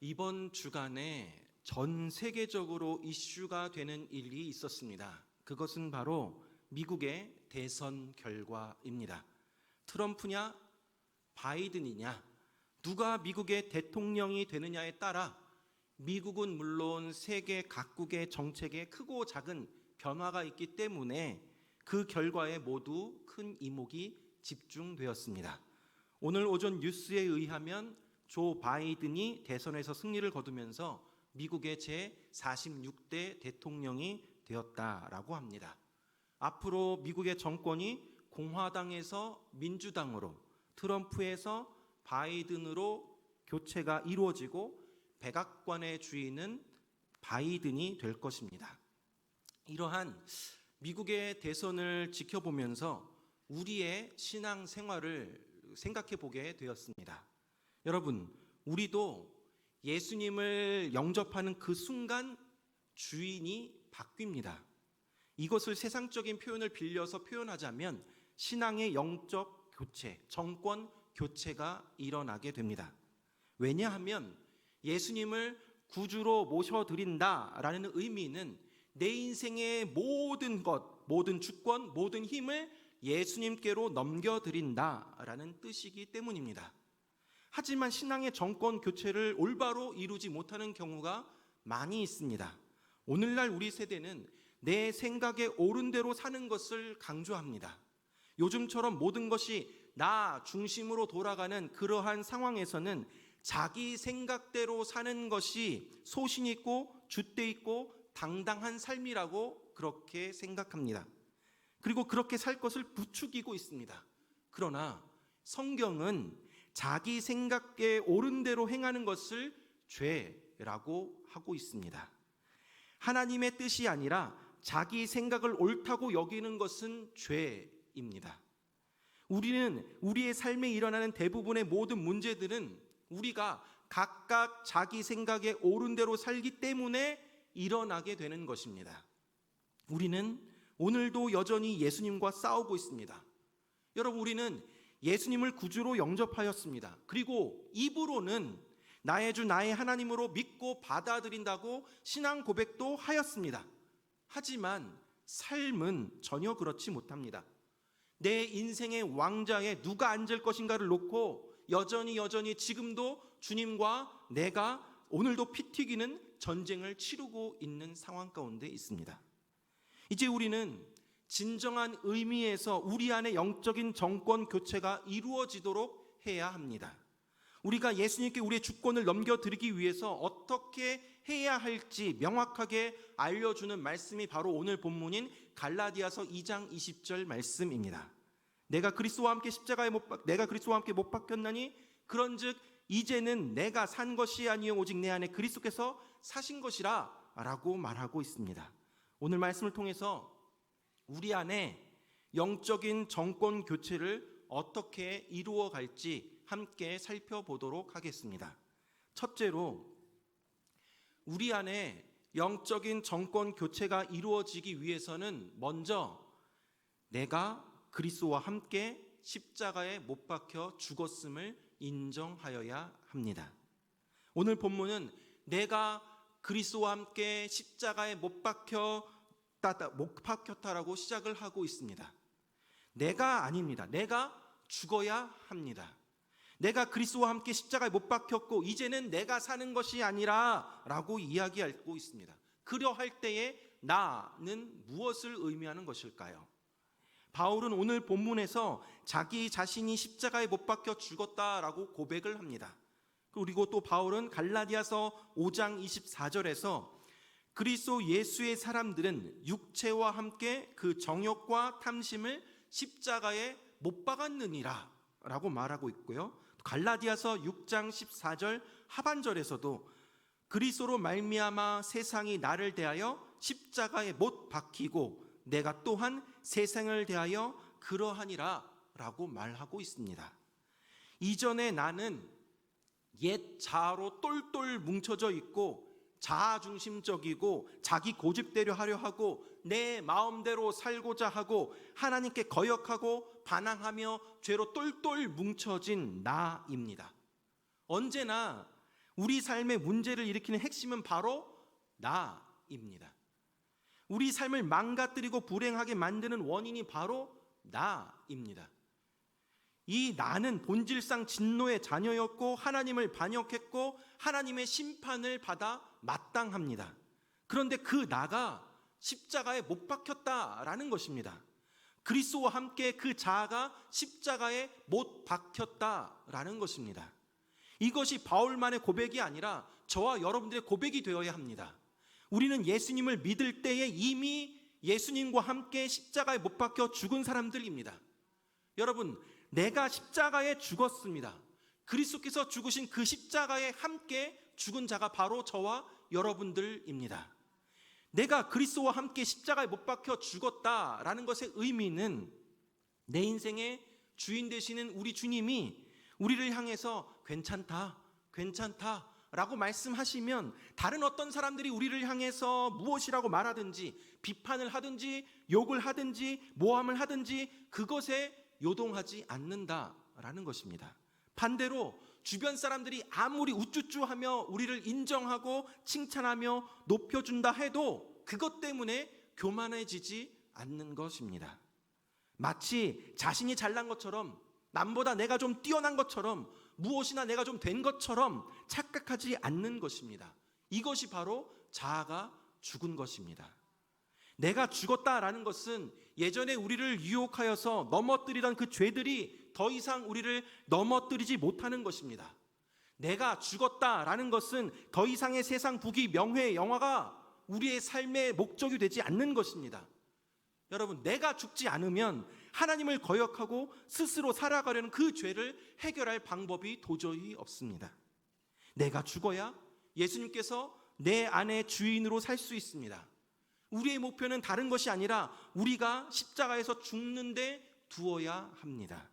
이번 주간에 전 세계적으로 이슈가 되는 일이 있었습니다. 그것은 바로 미국의 대선 결과입니다. 트럼프냐, 바이든이냐, 누가 미국의 대통령이 되느냐에 따라 미국은 물론 세계 각국의 정책에 크고 작은 변화가 있기 때문에 그 결과에 모두 큰 이목이 집중되었습니다. 오늘 오전 뉴스에 의하면 조 바이든이 대선에서 승리를 거두면서 미국의 제46대 대통령이 되었다라고 합니다. 앞으로 미국의 정권이 공화당에서 민주당으로, 트럼프에서 바이든으로 교체가 이루어지고 백악관의 주인은 바이든이 될 것입니다. 이러한 미국의 대선을 지켜보면서 우리의 신앙 생활을 생각해 보게 되었습니다. 여러분, 우리도 예수님을 영접하는 그 순간 주인이 바뀝니다. 이것을 세상적인 표현을 빌려서 표현하자면 신앙의 영적 교체, 정권 교체가 일어나게 됩니다. 왜냐하면 예수님을 구주로 모셔드린다라는 의미는 내 인생의 모든 것, 모든 주권, 모든 힘을 예수님께로 넘겨드린다라는 뜻이기 때문입니다. 하지만 신앙의 정권 교체를 올바로 이루지 못하는 경우가 많이 있습니다. 오늘날 우리 세대는 내 생각에 옳은 대로 사는 것을 강조합니다. 요즘처럼 모든 것이 나 중심으로 돌아가는 그러한 상황에서는 자기 생각대로 사는 것이 소신 있고 줏대 있고 당당한 삶이라고 그렇게 생각합니다. 그리고 그렇게 살 것을 부추기고 있습니다. 그러나 성경은 자기 생각에 옳은 대로 행하는 것을 죄라고 하고 있습니다. 하나님의 뜻이 아니라 자기 생각을 옳다고 여기는 것은 죄입니다. 우리는 우리의 삶에 일어나는 대부분의 모든 문제들은 우리가 각각 자기 생각에 옳은 대로 살기 때문에 일어나게 되는 것입니다. 우리는 오늘도 여전히 예수님과 싸우고 있습니다. 여러분, 우리는 예수님을 구주로 영접하였습니다. 그리고 입으로는 나의 주 나의 하나님으로 믿고 받아들인다고 신앙 고백도 하였습니다. 하지만 삶은 전혀 그렇지 못합니다. 내 인생의 왕좌에 누가 앉을 것인가를 놓고 여전히 지금도 주님과 내가 오늘도 피 튀기는 전쟁을 치르고 있는 상황 가운데 있습니다. 이제 우리는 진정한 의미에서 우리 안에 영적인 정권 교체가 이루어지도록 해야 합니다. 우리가 예수님께 우리의 주권을 넘겨드리기 위해서 어떻게 해야 할지 명확하게 알려주는 말씀이 바로 오늘 본문인 갈라디아서 2장 20절 말씀입니다. 내가 그리스도와 함께 못 박혔나니 그런즉 이제는 내가 산 것이 아니요 오직 내 안에 그리스도께서 사신 것이라 라고 말하고 있습니다. 오늘 말씀을 통해서 우리 안에 영적인 정권 교체를 어떻게 이루어 갈지 함께 살펴보도록 하겠습니다. 첫째로, 우리 안에 영적인 정권 교체가 이루어지기 위해서는 먼저 내가 그리스도와 함께 십자가에 못 박혀 죽었음을 인정하여야 합니다. 오늘 본문은 내가 그리스도와 함께 십자가에 못 박혔다라고 시작을 하고 있습니다. 내가 아닙니다. 내가 죽어야 합니다. 내가 그리스도와 함께 십자가에 못 박혔고 이제는 내가 사는 것이 아니라 라고 이야기하고 있습니다. 그러할 때에 나는 무엇을 의미하는 것일까요? 바울은 오늘 본문에서 자기 자신이 십자가에 못 박혀 죽었다라고 고백을 합니다. 그리고 또 바울은 갈라디아서 5장 24절에서 그리스도 예수의 사람들은 육체와 함께 그 정욕과 탐심을 십자가에 못 박았느니라 라고 말하고 있고요. 갈라디아서 6장 14절 하반절에서도 그리스도로 말미암아 세상이 나를 대하여 십자가에 못 박히고 내가 또한 세상을 대하여 그러하니라 라고 말하고 있습니다. 이전에 나는 옛 자아로 똘똘 뭉쳐져 있고 자아중심적이고 자기 고집대로 하려 하고 내 마음대로 살고자 하고 하나님께 거역하고 반항하며 죄로 똘똘 뭉쳐진 나입니다. 언제나 우리 삶의 문제를 일으키는 핵심은 바로 나입니다. 우리 삶을 망가뜨리고 불행하게 만드는 원인이 바로 나입니다. 이 나는 본질상 진노의 자녀였고 하나님을 반역했고 하나님의 심판을 받아 마땅합니다. 그런데 그 나가 십자가에 못 박혔다라는 것입니다. 그리스도와 함께 그 자아가 십자가에 못 박혔다라는 것입니다. 이것이 바울만의 고백이 아니라 저와 여러분들의 고백이 되어야 합니다. 우리는 예수님을 믿을 때에 이미 예수님과 함께 십자가에 못 박혀 죽은 사람들입니다. 여러분, 내가 십자가에 죽었습니다. 그리스도께서 죽으신 그 십자가에 함께 죽은 자가 바로 저와 여러분들입니다. 내가 그리스도와 함께 십자가에 못 박혀 죽었다라는 것의 의미는 내 인생의 주인 되시는 우리 주님이 우리를 향해서 괜찮다 라고 말씀하시면 다른 어떤 사람들이 우리를 향해서 무엇이라고 말하든지 비판을 하든지 욕을 하든지 모함을 하든지 그것에 요동하지 않는다라는 것입니다. 반대로 주변 사람들이 아무리 우쭈쭈하며 우리를 인정하고 칭찬하며 높여준다 해도 그것 때문에 교만해지지 않는 것입니다. 마치 자신이 잘난 것처럼 남보다 내가 좀 뛰어난 것처럼 무엇이나 내가 좀 된 것처럼 착각하지 않는 것입니다. 이것이 바로 자아가 죽은 것입니다. 내가 죽었다라는 것은 예전에 우리를 유혹하여서 넘어뜨리던 그 죄들이 더 이상 우리를 넘어뜨리지 못하는 것입니다. 내가 죽었다라는 것은 더 이상의 세상 부귀 명예 영화가 우리의 삶의 목적이 되지 않는 것입니다. 여러분, 내가 죽지 않으면 하나님을 거역하고 스스로 살아가려는 그 죄를 해결할 방법이 도저히 없습니다. 내가 죽어야 예수님께서 내 안에 주인으로 살 수 있습니다. 우리의 목표는 다른 것이 아니라 우리가 십자가에서 죽는데 두어야 합니다.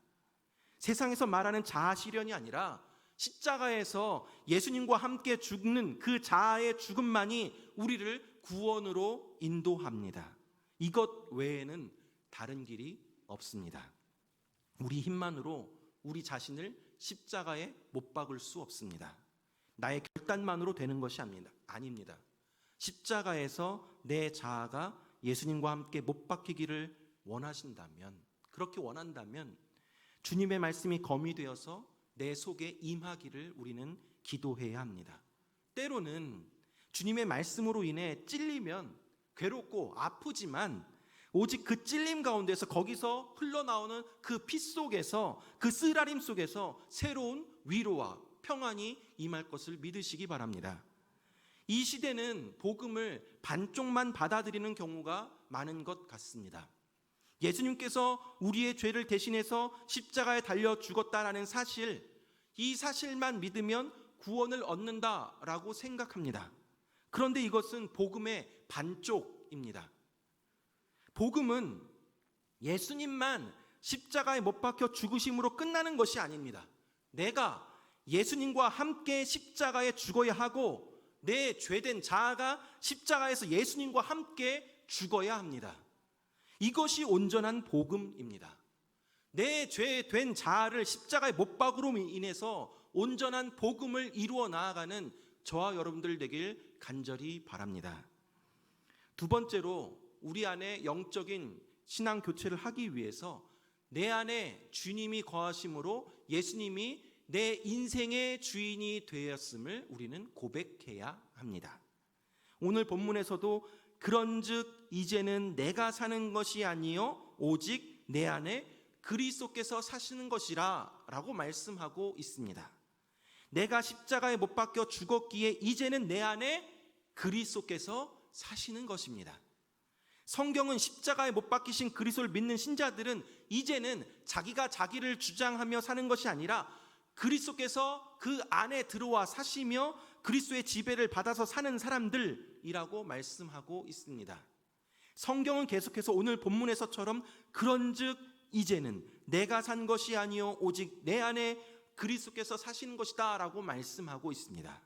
세상에서 말하는 자아 실현이 아니라 십자가에서 예수님과 함께 죽는 그 자아의 죽음만이 우리를 구원으로 인도합니다. 이것 외에는 다른 길이 없습니다. 우리 힘만으로 우리 자신을 십자가에 못 박을 수 없습니다. 나의 결단만으로 되는 것이 아닙니다. 십자가에서 내 자아가 예수님과 함께 못 박히기를 원하신다면, 그렇게 원한다면 주님의 말씀이 검이 되어서 내 속에 임하기를 우리는 기도해야 합니다. 때로는 주님의 말씀으로 인해 찔리면 괴롭고 아프지만 오직 그 찔림 가운데서 거기서 흘러나오는 그 피 속에서 그 쓰라림 속에서 새로운 위로와 평안이 임할 것을 믿으시기 바랍니다. 이 시대는 복음을 반쪽만 받아들이는 경우가 많은 것 같습니다. 예수님께서 우리의 죄를 대신해서 십자가에 달려 죽었다라는 사실, 이 사실만 믿으면 구원을 얻는다라고 생각합니다. 그런데 이것은 복음의 반쪽입니다. 복음은 예수님만 십자가에 못 박혀 죽으심으로 끝나는 것이 아닙니다. 내가 예수님과 함께 십자가에 죽어야 하고 내 죄된 자아가 십자가에서 예수님과 함께 죽어야 합니다. 이것이 온전한 복음입니다. 내 죄된 자아를 십자가에 못 박음으로 인해서 온전한 복음을 이루어 나아가는 저와 여러분들 되길 간절히 바랍니다. 두 번째로 우리 안에 영적인 신앙 교체를 하기 위해서 내 안에 주님이 거하심으로 예수님이 내 인생의 주인이 되었음을 우리는 고백해야 합니다. 오늘 본문에서도 그런즉 이제는 내가 사는 것이 아니요 오직 내 안에 그리스도께서 사시는 것이라 라고 말씀하고 있습니다. 내가 십자가에 못 박혀 죽었기에 이제는 내 안에 그리스도께서 사시는 것입니다. 성경은 십자가에 못 박히신 그리스도를 믿는 신자들은 이제는 자기가 자기를 주장하며 사는 것이 아니라 그리스도께서 그 안에 들어와 사시며 그리스도의 지배를 받아서 사는 사람들이라고 말씀하고 있습니다. 성경은 계속해서 오늘 본문에서처럼 그런즉 이제는 내가 산 것이 아니요 오직 내 안에 그리스도께서 사시는 것이다 라고 말씀하고 있습니다.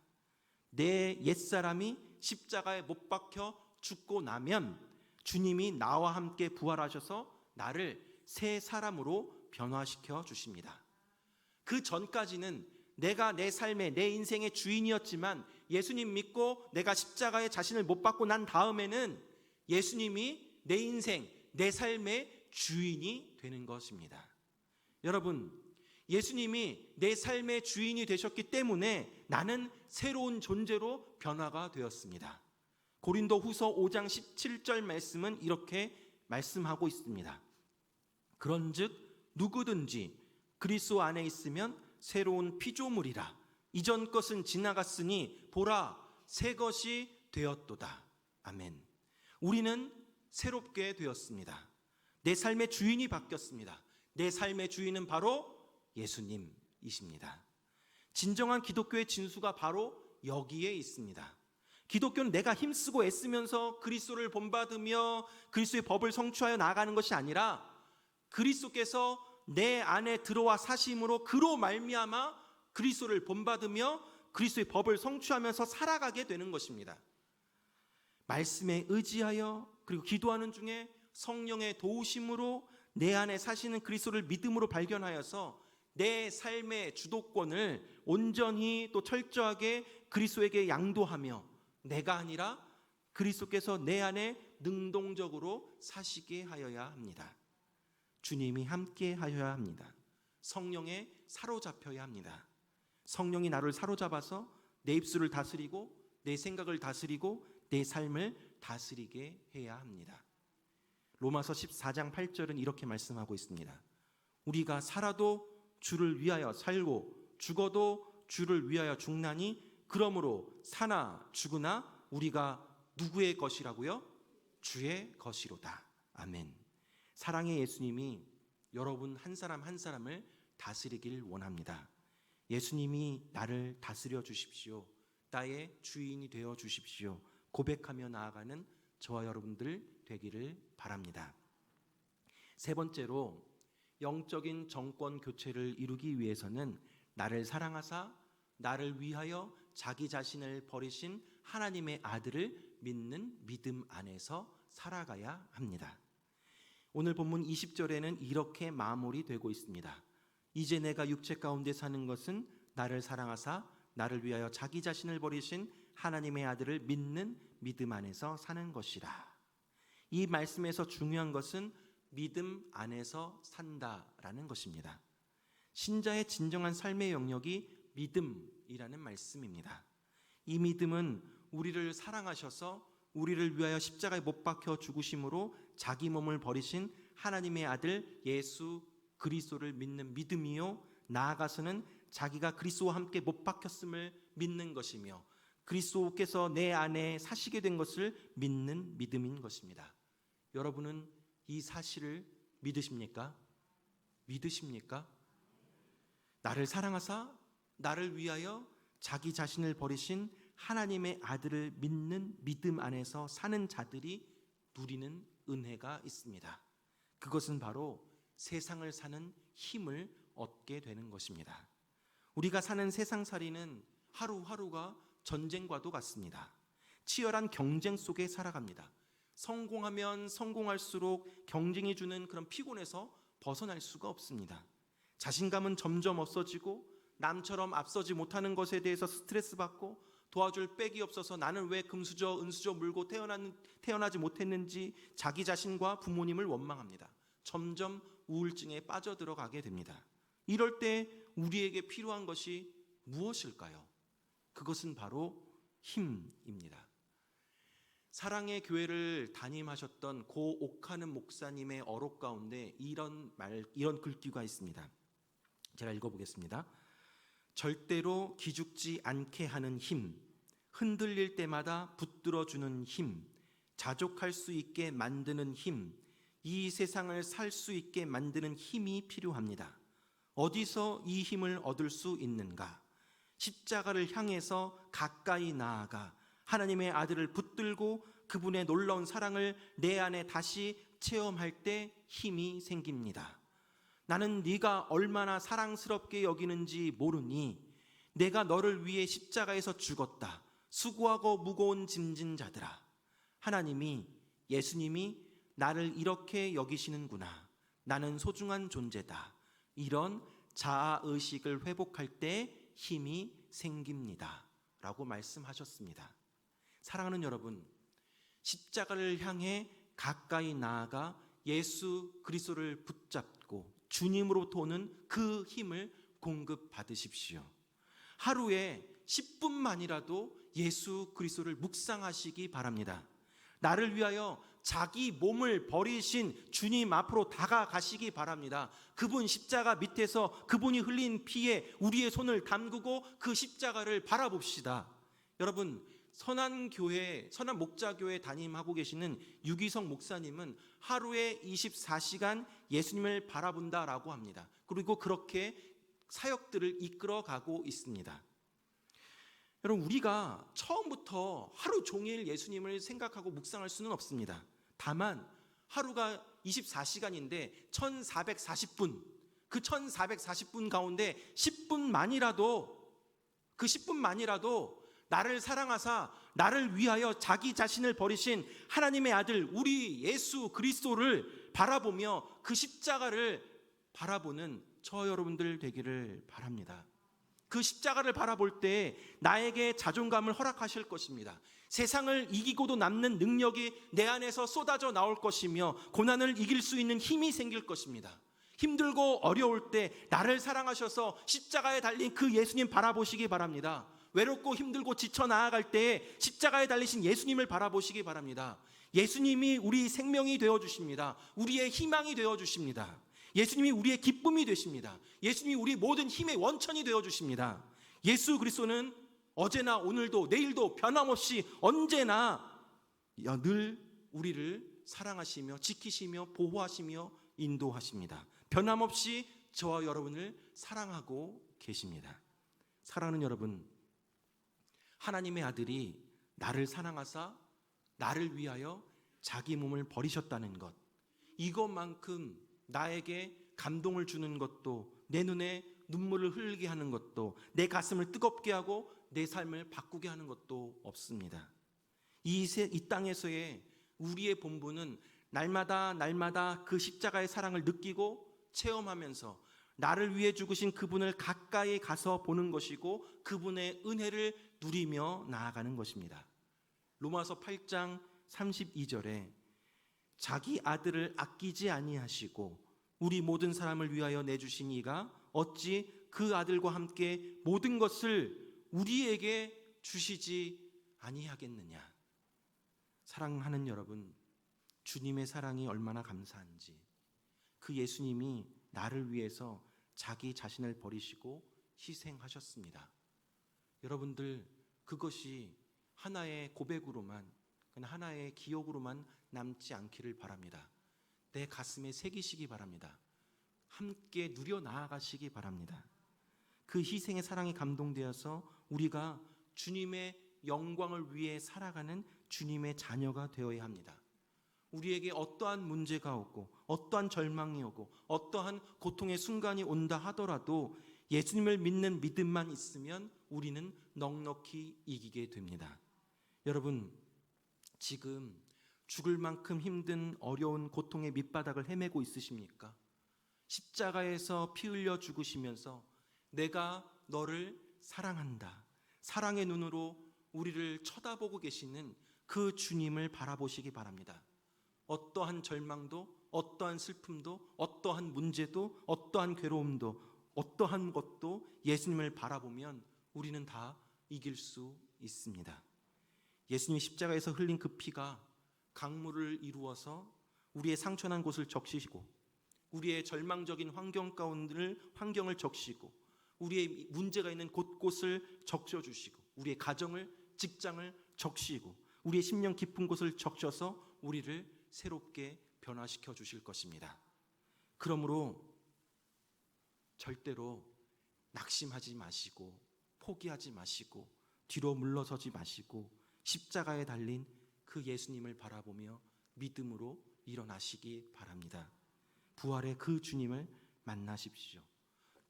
내 옛사람이 십자가에 못 박혀 죽고 나면 주님이 나와 함께 부활하셔서 나를 새 사람으로 변화시켜 주십니다. 그 전까지는 내가 내 삶의, 내 인생의 주인이었지만 예수님 믿고 내가 십자가에 자신을 못 박고 난 다음에는 예수님이 내 인생, 내 삶의 주인이 되는 것입니다. 여러분, 예수님이 내 삶의 주인이 되셨기 때문에 나는 새로운 존재로 변화가 되었습니다. 고린도후서 5장 17절 말씀은 이렇게 말씀하고 있습니다. 그런즉 누구든지 그리스도 안에 있으면 새로운 피조물이라. 이전 것은 지나갔으니 보라, 새 것이 되었도다. 아멘. 우리는 새롭게 되었습니다. 내 삶의 주인이 바뀌었습니다. 내 삶의 주인은 바로 예수님이십니다. 진정한 기독교의 진수가 바로 여기에 있습니다. 기독교는 내가 힘쓰고 애쓰면서 그리스도를 본받으며 그리스도의 법을 성취하여 나아가는 것이 아니라 그리스도께서 내 안에 들어와 사심으로 그로 말미암아 그리스도를 본받으며 그리스도의 법을 성취하면서 살아가게 되는 것입니다. 말씀에 의지하여 그리고 기도하는 중에 성령의 도우심으로 내 안에 사시는 그리스도를 믿음으로 발견하여서 내 삶의 주도권을 온전히 또 철저하게 그리스도에게 양도하며 내가 아니라 그리스도께서 내 안에 능동적으로 사시게 하여야 합니다. 주님이 함께 하여야 합니다. 성령에 사로잡혀야 합니다. 성령이 나를 사로잡아서 내 입술을 다스리고 내 생각을 다스리고 내 삶을 다스리게 해야 합니다. 로마서 14장 8절은 이렇게 말씀하고 있습니다. 우리가 살아도 주를 위하여 살고 죽어도 주를 위하여 죽나니 그러므로 사나 죽으나 우리가 누구의 것이라고요? 주의 것이로다. 아멘. 사랑의 예수님이 여러분 한 사람 한 사람을 다스리길 원합니다. 예수님이 나를 다스려 주십시오. 나의 주인이 되어 주십시오. 고백하며 나아가는 저와 여러분들 되기를 바랍니다. 세 번째로 영적인 정권 교체를 이루기 위해서는 나를 사랑하사 나를 위하여 자기 자신을 버리신 하나님의 아들을 믿는 믿음 안에서 살아가야 합니다. 오늘 본문 20절에는 이렇게 마무리되고 있습니다. 이제 내가 육체 가운데 사는 것은 나를 사랑하사 나를 위하여 자기 자신을 버리신 하나님의 아들을 믿는 믿음 안에서 사는 것이라. 이 말씀에서 중요한 것은 믿음 안에서 산다라는 것입니다. 신자의 진정한 삶의 영역이 믿음이라는 말씀입니다. 이 믿음은 우리를 사랑하셔서 우리를 위하여 십자가에 못 박혀 죽으심으로 자기 몸을 버리신 하나님의 아들 예수 그리스도를 믿는 믿음이요, 나아가서는 자기가 그리스도와 함께 못 박혔음을 믿는 것이며 그리스도께서 내 안에 사시게 된 것을 믿는 믿음인 것입니다. 여러분은 이 사실을 믿으십니까? 믿으십니까? 나를 사랑하사 나를 위하여 자기 자신을 버리신 하나님의 아들을 믿는 믿음 안에서 사는 자들이 누리는 은혜가 있습니다. 그것은 바로 세상을 사는 힘을 얻게 되는 것입니다. 우리가 사는 세상살이는 하루하루가 전쟁과도 같습니다. 치열한 경쟁 속에 살아갑니다. 성공하면 성공할수록 경쟁이 주는 그런 피곤에서 벗어날 수가 없습니다. 자신감은 점점 없어지고 남처럼 앞서지 못하는 것에 대해서 스트레스 받고 도와줄 백이 없어서 나는 왜 금수저 은수저 물고 태어나지 못했는지 자기 자신과 부모님을 원망합니다. 점점 우울증에 빠져들어가게 됩니다. 이럴 때 우리에게 필요한 것이 무엇일까요? 그것은 바로 힘입니다. 사랑의 교회를 담임하셨던 고 옥하는 목사님의 어록 가운데 이런 글귀가 있습니다. 제가 읽어보겠습니다. 절대로 기죽지 않게 하는 힘, 흔들릴 때마다 붙들어주는 힘, 자족할 수 있게 만드는 힘, 이 세상을 살 수 있게 만드는 힘이 필요합니다. 어디서 이 힘을 얻을 수 있는가? 십자가를 향해서 가까이 나아가 하나님의 아들을 붙들고 그분의 놀라운 사랑을 내 안에 다시 체험할 때 힘이 생깁니다. 나는 네가 얼마나 사랑스럽게 여기는지 모르니 내가 너를 위해 십자가에서 죽었다. 수고하고 무거운 짐진 자들아. 하나님이, 예수님이 나를 이렇게 여기시는구나. 나는 소중한 존재다. 이런 자아의식을 회복할 때 힘이 생깁니다 라고 말씀하셨습니다. 사랑하는 여러분, 십자가를 향해 가까이 나아가 예수 그리스도를 붙잡고 주님으로부터 오는 그 힘을 공급받으십시오. 하루에 10분만이라도 예수 그리스도를 묵상하시기 바랍니다. 나를 위하여 자기 몸을 버리신 주님 앞으로 다가가시기 바랍니다. 그분 십자가 밑에서 그분이 흘린 피에 우리의 손을 담그고 그 십자가를 바라봅시다. 여러분, 선한 목자교회 담임하고 계시는 유기성 목사님은 하루에 24시간 예수님을 바라본다라고 합니다. 그리고 그렇게 사역들을 이끌어가고 있습니다. 여러분, 우리가 처음부터 하루 종일 예수님을 생각하고 묵상할 수는 없습니다. 다만 하루가 24시간인데 1440분, 그 1440분 가운데 10분만이라도, 그 10분만이라도 나를 사랑하사 나를 위하여 자기 자신을 버리신 하나님의 아들 우리 예수 그리스도를 바라보며 그 십자가를 바라보는 저 여러분들 되기를 바랍니다. 그 십자가를 바라볼 때 나에게 자존감을 허락하실 것입니다. 세상을 이기고도 남는 능력이 내 안에서 쏟아져 나올 것이며 고난을 이길 수 있는 힘이 생길 것입니다. 힘들고 어려울 때 나를 사랑하셔서 십자가에 달린 그 예수님 바라보시기 바랍니다. 외롭고 힘들고 지쳐 나아갈 때 십자가에 달리신 예수님을 바라보시기 바랍니다. 예수님이 우리 생명이 되어주십니다. 우리의 희망이 되어주십니다. 예수님이 우리의 기쁨이 되십니다. 예수님이 우리 모든 힘의 원천이 되어주십니다. 예수 그리스도는 어제나 오늘도 내일도 변함없이 언제나 늘 우리를 사랑하시며 지키시며 보호하시며 인도하십니다. 변함없이 저와 여러분을 사랑하고 계십니다. 사랑하는 여러분, 하나님의 아들이 나를 사랑하사 나를 위하여 자기 몸을 버리셨다는 것, 이것만큼 나에게 감동을 주는 것도, 내 눈에 눈물을 흘리게 하는 것도, 내 가슴을 뜨겁게 하고 내 삶을 바꾸게 하는 것도 없습니다. 이 땅에서의 우리의 본분은 날마다 그 십자가의 사랑을 느끼고 체험하면서 나를 위해 죽으신 그분을 가까이 가서 보는 것이고 그분의 은혜를 누리며 나아가는 것입니다. 로마서 8장 32절에 자기 아들을 아끼지 아니하시고 우리 모든 사람을 위하여 내주신 이가 어찌 그 아들과 함께 모든 것을 우리에게 주시지 아니하겠느냐. 사랑하는 여러분, 주님의 사랑이 얼마나 감사한지, 그 예수님이 나를 위해서 자기 자신을 버리시고 희생하셨습니다. 여러분들, 그것이 하나의 고백으로만, 하나의 기억으로만 남지 않기를 바랍니다. 내 가슴에 새기시기 바랍니다. 함께 누려 나아가시기 바랍니다. 그 희생의 사랑에 감동되어서 우리가 주님의 영광을 위해 살아가는 주님의 자녀가 되어야 합니다. 우리에게 어떠한 문제가 오고 어떠한 절망이 오고 어떠한 고통의 순간이 온다 하더라도 예수님을 믿는 믿음만 있으면 우리는 넉넉히 이기게 됩니다. 여러분, 지금 죽을 만큼 힘든 어려운 고통의 밑바닥을 헤매고 있으십니까? 십자가에서 피 흘려 죽으시면서 내가 너를 사랑한다, 사랑의 눈으로 우리를 쳐다보고 계시는 그 주님을 바라보시기 바랍니다. 어떠한 절망도, 어떠한 슬픔도, 어떠한 문제도, 어떠한 괴로움도, 어떠한 것도 예수님을 바라보면 우리는 다 이길 수 있습니다. 예수님이 십자가에서 흘린 그 피가 강물을 이루어서 우리의 상처난 곳을 적시고 우리의 절망적인 환경을 적시고 우리의 문제가 있는 곳곳을 적셔주시고 우리의 가정을, 직장을 적시고 우리의 심령 깊은 곳을 적셔서 우리를 새롭게 변화시켜 주실 것입니다. 그러므로 절대로 낙심하지 마시고 포기하지 마시고 뒤로 물러서지 마시고 십자가에 달린 그 예수님을 바라보며 믿음으로 일어나시기 바랍니다. 부활의 그 주님을 만나십시오.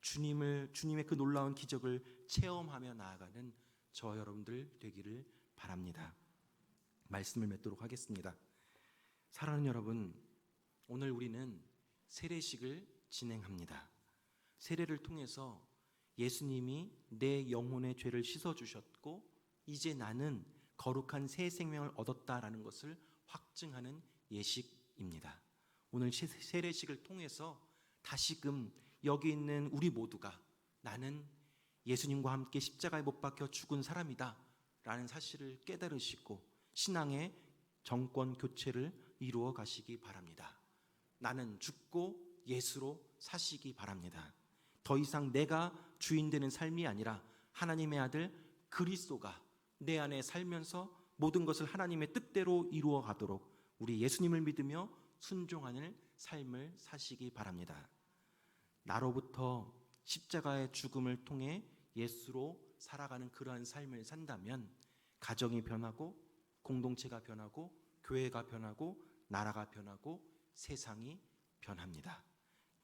주님의 그 놀라운 기적을 체험하며 나아가는 저 여러분들 되기를 바랍니다. 말씀을 맺도록 하겠습니다. 사랑하는 여러분, 오늘 우리는 세례식을 진행합니다. 세례를 통해서 예수님이 내 영혼의 죄를 씻어주셨고 이제 나는 거룩한 새 생명을 얻었다라는 것을 확증하는 예식입니다. 오늘 세례식을 통해서 다시금 여기 있는 우리 모두가 나는 예수님과 함께 십자가에 못 박혀 죽은 사람이다 라는 사실을 깨달으시고 신앙의 정권 교체를 이루어 가시기 바랍니다. 나는 죽고 예수로 사시기 바랍니다. 더 이상 내가 주인 되는 삶이 아니라 하나님의 아들 그리스도가 내 안에 살면서 모든 것을 하나님의 뜻대로 이루어 가도록 우리 예수님을 믿으며 순종하는 삶을 사시기 바랍니다. 나로부터 십자가의 죽음을 통해 예수로 살아가는 그러한 삶을 산다면 가정이 변하고 공동체가 변하고 교회가 변하고 나라가 변하고 세상이 변합니다.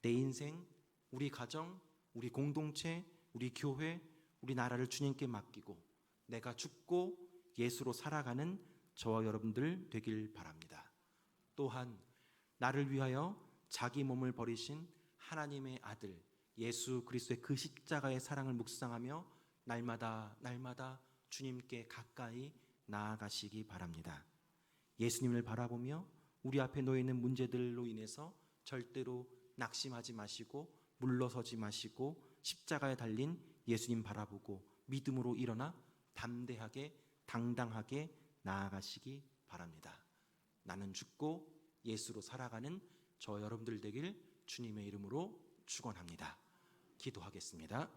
내 인생, 우리 가정, 우리 공동체, 우리 교회, 우리 나라를 주님께 맡기고 내가 죽고 예수로 살아가는 저와 여러분들 되길 바랍니다. 또한 나를 위하여 자기 몸을 버리신 하나님의 아들 예수 그리스도의 그 십자가의 사랑을 묵상하며 날마다 주님께 가까이 나아가시기 바랍니다. 예수님을 바라보며 우리 앞에 놓여 있는 문제들로 인해서 절대로 낙심하지 마시고 물러서지 마시고 십자가에 달린 예수님 바라보고 믿음으로 일어나 담대하게 당당하게 나아가시기 바랍니다. 나는 죽고 예수로 살아가는 저 여러분들 되길 주님의 이름으로 축원합니다. 기도하겠습니다.